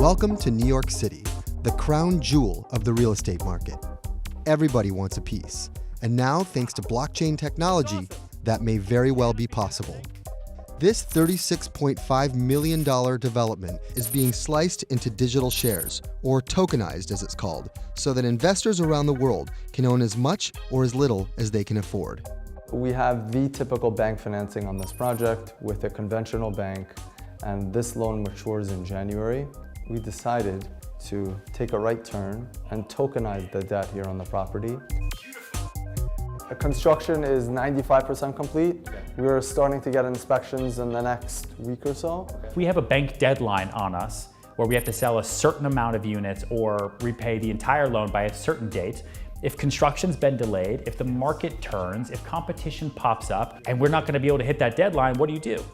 Welcome to New York City, the crown jewel of the real estate market. Everybody wants a piece, and now, thanks to blockchain technology, that may very well be possible. This $36.5 million development is being sliced into digital shares, or tokenized as it's called, so that investors around the world can own as much or as little as they can afford. We have the typical bank financing on this project with a conventional bank, and this loan matures in January. We decided to take a right turn and tokenize the debt here on the property. The construction is 95% complete. We're starting to get inspections in the next week or so. We have a bank deadline on us where we have to sell a certain amount of units or repay the entire loan by a certain date. If construction's been delayed, if the market turns, if competition pops up, and we're not going to be able to hit that deadline, what do?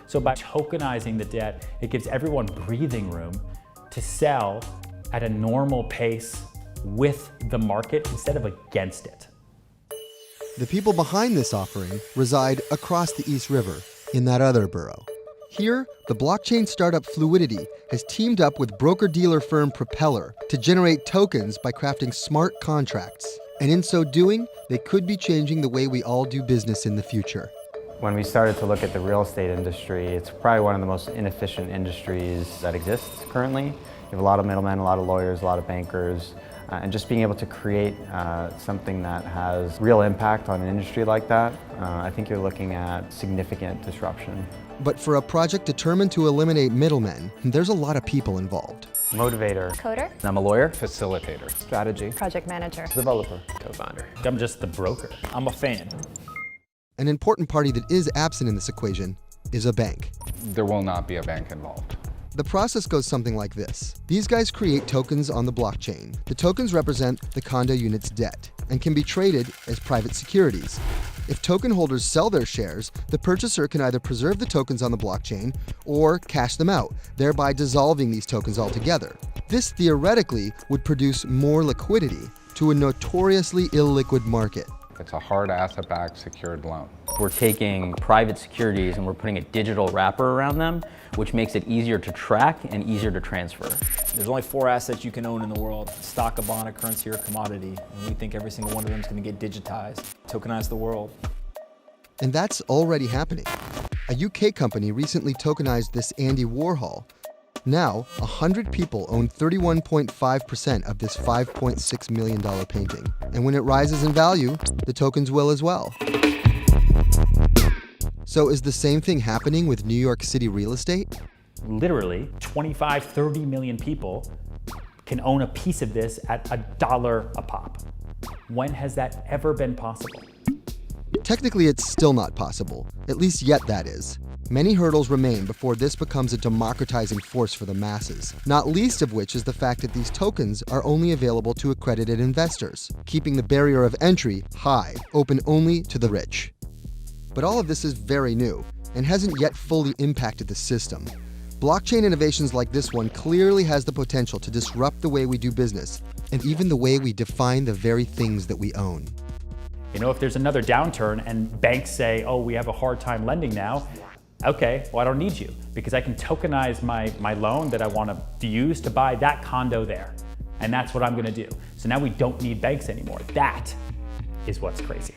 So by tokenizing the debt, it gives everyone breathing room to sell at a normal pace with the market instead of against it. The people behind this offering reside across the East River, in that other borough. Here, the blockchain startup Fluidity has teamed up with broker-dealer firm Propeller to generate tokens by crafting smart contracts. And in so doing, they could be changing the way we all do business in the future. When we started to look at the real estate industry, it's probably one of the most inefficient industries that exists currently. You have a lot of middlemen, a lot of lawyers, a lot of bankers, and just being able to create something that has real impact on an industry like that, I think you're looking at significant disruption. But for a project determined to eliminate middlemen, there's a lot of people involved. Motivator. Coder. I'm a lawyer. Facilitator. Strategy. Project manager. Developer. Co-founder. I'm just the broker. I'm a fan. An important party that is absent in this equation is a bank. There will not be a bank involved. The process goes something like this. These guys create tokens on the blockchain. The tokens represent the condo unit's debt and can be traded as private securities. If token holders sell their shares, the purchaser can either preserve the tokens on the blockchain or cash them out, thereby dissolving these tokens altogether. This theoretically would produce more liquidity to a notoriously illiquid market. It's a hard asset-backed secured loan. We're taking private securities and we're putting a digital wrapper around them, which makes it easier to track and easier to transfer. There's only 4 assets you can own in the world: stock, a bond, a currency, or a commodity. And we think every single one of them is going to get digitized, tokenize the world. And that's already happening. A UK company recently tokenized this Andy Warhol. Now, 100 people own 31.5% of this $5.6 million painting. And when it rises in value, the tokens will as well. So is the same thing happening with New York City real estate? Literally, 25, 30 million people can own a piece of this at $1 a pop. When has that ever been possible? Technically, it's still not possible, at least yet that is. Many hurdles remain before this becomes a democratizing force for the masses, not least of which is the fact that these tokens are only available to accredited investors, keeping the barrier of entry high, open only to the rich. But all of this is very new and hasn't yet fully impacted the system. Blockchain innovations like this one clearly has the potential to disrupt the way we do business and even the way we define the very things that we own. You know, if there's another downturn and banks say, oh, we have a hard time lending now, okay, well, I don't need you because I can tokenize my loan that I want to use to buy that condo there. And that's what I'm going to do. So now we don't need banks anymore. That is what's crazy.